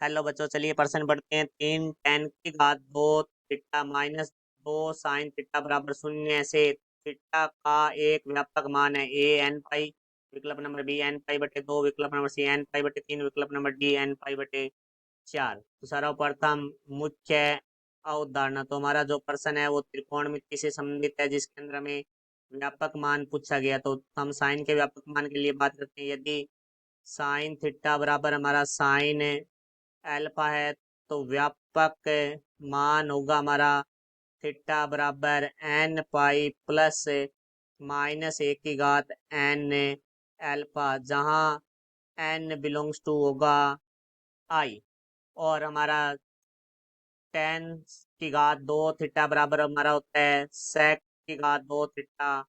Hello बच्चों, चलिए प्रश्न पढ़ते हैं। 3 tan की घात 2 थीटा माइनस 2 sin थीटा बराबर 0 से थीटा का एक व्यापक मान है ए एन पाई, विकल्प नंबर बी एन पाई बटे 2, विकल्प नंबर सी एन पाई बटे 3, विकल्प नंबर डी एन पाई बटे 4। तो सर्वप्रथम मुख्य अवधारणा, तो हमारा जो प्रश्न है वो त्रिकोणमिति से संबंधित है, जिसके अंदर हमें व्यापक मान पूछा गया। तो हम साइन के व्यापक मान के लिए बात करते हैं। यदि साइन थीटा बराबर हमारा साइन अल्फा है, तो व्यापक मान होगा हमारा थीटा बराबर एन पाई प्लस -1 की घात एन अल्फा, जहाँ एन बिलोंग्स टू होगा आई। और हमारा टेन की घात 2 थीटा बराबर हमारा होता है sec की घात 2 थीटा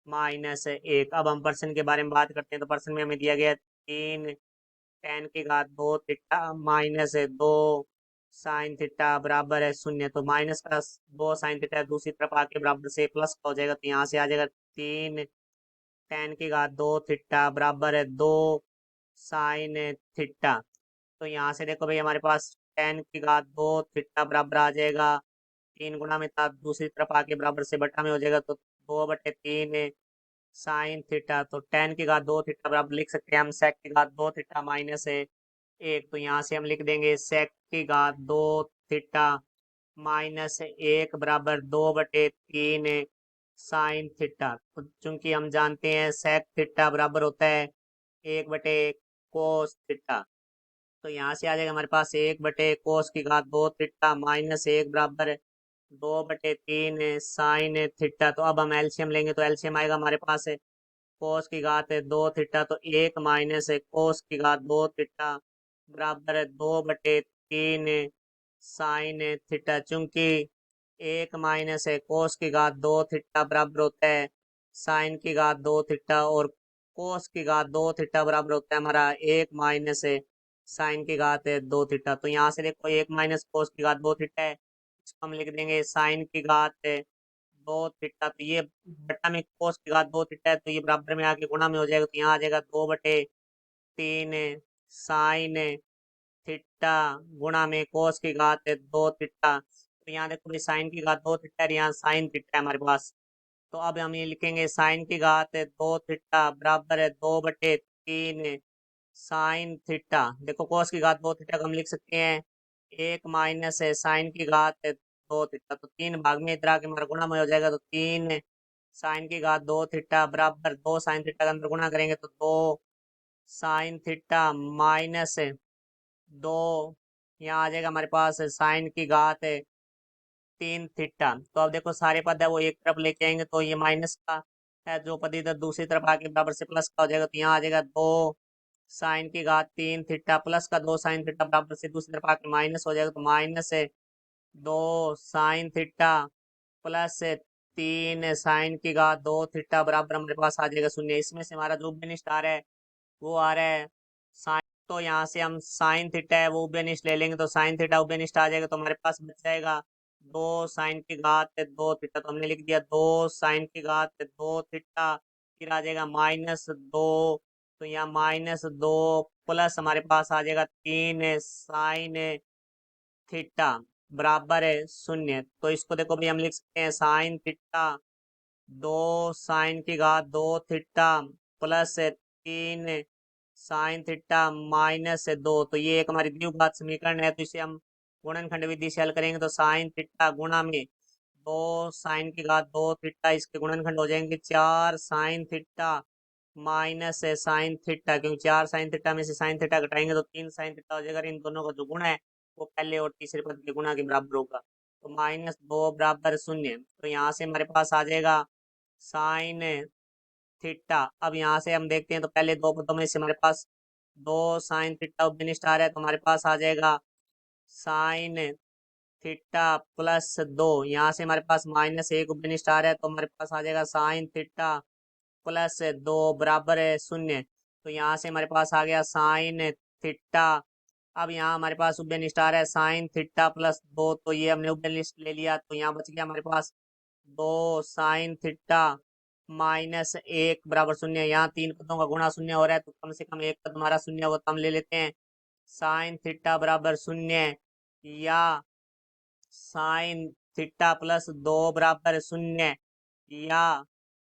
-1। अब हम पर्सन के बारे में बात करते हैं। तो पर्सन में हमें दिया गया 3 tan की घात 2 थीटा -2 साइन थीटा बराबर है 0। तो माइनस का 2 sin थीटा दूसरी तरफ आके बराबर से प्लस का हो जाएगा। तो यहाँ से आ जाएगा 3 tan की घात 2 थीटा बराबर है 2 sin थीटा। तो यहाँ से देखो भाई, हमारे पास 10 की घात 2 थीटा बराबर आ जाएगा 3 गुना में था, दूसरी तरफ आके बराबर से बटा में हो जाएगा। तो 2/3 sin थीटा। तो 10 की घात 2 थीटा बराबर लिख सकते हैं हम sec की घात 2 थीटा -1। तो यहाँ से हम लिख देंगे sec की घात 2 थीटा -1 बराबर 2/3 sin थीटा। तो चूंकि हम जानते हैं sec थीटा बराबर होता है 1/cos थीटा। तो यहाँ से आ जाएगा हमारे पास 1/cos की घात 2 थीटा -1 बराबर 2/3 sin थीटा। तो अब हम एलसीएम लेंगे, तो एलसीएम आएगा हमारे पास cos की घात 2 थीटा। तो 1 -cos की घात 2 थीटा बराबर 2/3 sin थीटा। चूंकि 1 -cos की घात 2 थीटा बराबर होता है sin की घात 2 थीटा, और cos की घात 2 थीटा बराबर होता है हमारा 1 -sin की घात 2 थीटा। तो यहाँ से देखो 1 -cos की घात 2 थीटा है, इसको हम लिख देंगे sin की घात 2 थीटा। तो ये बटा में cos की घात 2 थीटा है, तो ये बराबर में आके गुणा में हो जाएगा। तो यहाँ आ जाएगा 2/3 sin थीटा गुणा में cos की घात 2 थीटा। तो यहाँ देखो भाई, sin की घात 2 थीटा है, यहाँ sin थीटा है हमारे पास। तो अब हम ये लिखेंगे sin की घात 2 थीटा बराबर है 2/3 sin थीटा। देखो cos की घात 2 थीटा को हम लिख सकते हैं 1 माइनस है sin की घात 2 थीटा। तो 3 भाग में इधर आके हमारा गुणा में हो जाएगा। तो 3 sin की घात 2 थीटा बराबर 2 sin थीटा के अंदर गुणा करेंगे तो 2 sin थीटा -2, यहाँ आ जाएगा हमारे पास sin की घात 3 थीटा। तो अब देखो सारे पद है वो एक तरफ लेके आएंगे, तो ये माइनस का है जो पद इधर दूसरी तरफ आके बराबर से प्लस का हो जाएगा। तो यहाँ आ जाएगा 2 sin की घात 3 थीटा प्लस का 2 sin थीटा बराबर से दूसरी तरफ आके माइनस हो जाएगा। तो माइनस है 2 sin थीटा प्लस 3 sin की घात 2 थीटा बराबर हमारे पास आ जाएगा 0। इसमें से हमारा जो उभयनिष्ठ आ रहा है वो आ रहा है साइन। तो यहाँ से हम साइन थीटा है वो उभयनिष्ठ ले लेंगे, तो साइन थीटा उभयनिष्ठ आ जाएगा। तो हमारे पास बच जाएगा 2 sin की घात 2 थीटा। तो हमने लिख दिया 2 sin की घात 2 थीटा, फिर आ जाएगा -2। तो यहाँ -2 प्लस हमारे पास आ जाएगा 3 sin थीटा बराबर है 0। तो इसको देखो भी हम लिख सकते हैं sin थीटा 2 sin की घात 2 थीटा प्लस 3 sin थीटा -2। तो ये एक हमारी द्विघात समीकरण है, तो इसे हम गुणनखंड विधि से हल करेंगे। तो साइन थीटा गुणा में 2 sin की घात 2 थीटा, इसके गुणनखंड हो जाएंगे 4 sin थीटा -sin थीटा, क्योंकि 4 sin थीटा में से sin थीटा घटाएंगे तो 3 sin थीटा हो जाएगा। इन दोनों का जो गुण है वो पहले और तीसरे पद के गुणा के बराबर होगा। तो -2 बराबर 0। तो यहाँ से हमारे पास आ जाएगा sin थीटा। अब यहाँ से हम देखते हैं, तो पहले दो पदों में से हमारे पास 2 sin थीटा उभयनिष्ठ आ रहा है, तो हमारे पास आ जाएगा sin थीटा +2। यहाँ से हमारे पास -1 उभयनिष्ठ आ रहा है, तो हमारे पास आ जाएगा sin थीटा +2 बराबर है 0। तो यहाँ से हमारे पास आ गया sin थीटा। अब यहाँ हमारे पास उभयनिष्ठ आ रहा है sin थीटा +2, तो ये हमने उभयनिष्ठ ले लिया। तो यहाँ बच गया हमारे पास 2 sin थीटा -1 बराबर 0। यहाँ तीन पदों का गुणा 0 हो रहा है, तो कम से कम एक पद हमारा 0 वो तो हम ले लेते हैं। साइन थीटा बराबर 0 या साइन थीटा प्लस 2 बराबर 0 या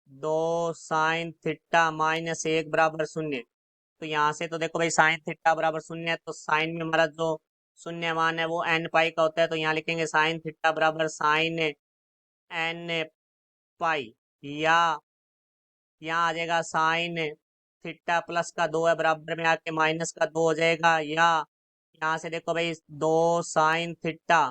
2 साइन थीटा माइनस 1 बराबर 0। तो यहाँ से तो देखो भाई साइन थीटा बराबर 0 है, तो साइन में हमारा जो शून्य मान है वो एन पाई का होता है, तो यहाँ लिखेंगे साइन थीटा बराबर साइन एन पाई, या यहाँ आ जाएगा साइन थीटा प्लस का 2 है, बराबर में आके माइनस का 2 हो जाएगा, या यहाँ से देखो भाई 2 साइन थीटा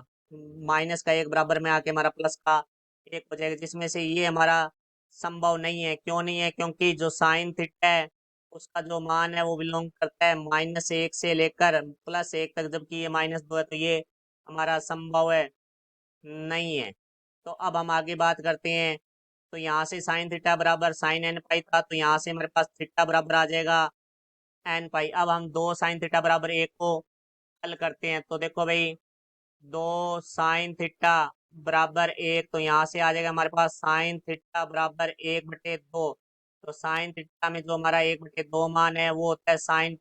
माइनस का 1 बराबर में आके हमारा प्लस का 1 हो जाएगा, जिसमें से ये हमारा संभव नहीं है। क्यों नहीं है? क्योंकि जो साइन थीटा है उसका जो मान है वो बिलोंग करता है -1 से लेकर +1 तक, जबकि ये -2 है, तो ये हमारा संभव है नहीं है। तो अब हम आगे बात करते हैं। तो यहाँ से साइन थीटा बराबर साइन एन पाई था, तो यहाँ से हमारे पास थीटा बराबर आ जाएगा एन पाई। अब हम 2 साइन थीटा बराबर 1 को हल करते हैं, तो देखो भाई 2 साइन थीटा बराबर 1, तो यहाँ से आ जाएगा हमारे पास साइन थीटा बराबर 1/2। तो साइन थीटा में जो हमारा 1/2 मान है वो होता है साइन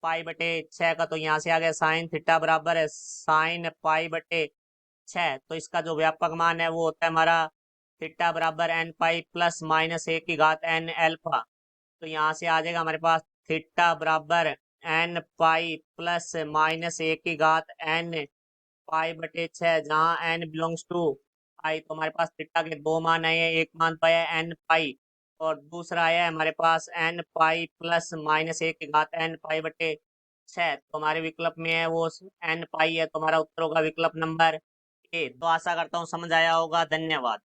पाई/6 का, तो यहाँ से आ गया साइन थीटा बराबर है साइन पाई/6। तो इसका जो व्यापक मान है वो होता है हमारा थीटा बराबर एन पाई प्लस -1 की घात एन एल्फा। तो यहाँ से आ जाएगा हमारे पास थीटा बराबर एन पाई प्लस -1 की घात एन पाई/6, जहाँ एन बिलोंग्स टू पाई। तो हमारे पास थीटा के दो मान आए हैं, एक मान तो आया एन पाई और दूसरा आया है हमारे पास एन पाई प्लस -1 की घात एन पाई/6। तो हमारे विकल्प में है वो एन पाई है, तो हमारा उत्तर होगा विकल्प नंबर ए। तो आशा करता हूँ समझ आया होगा। धन्यवाद।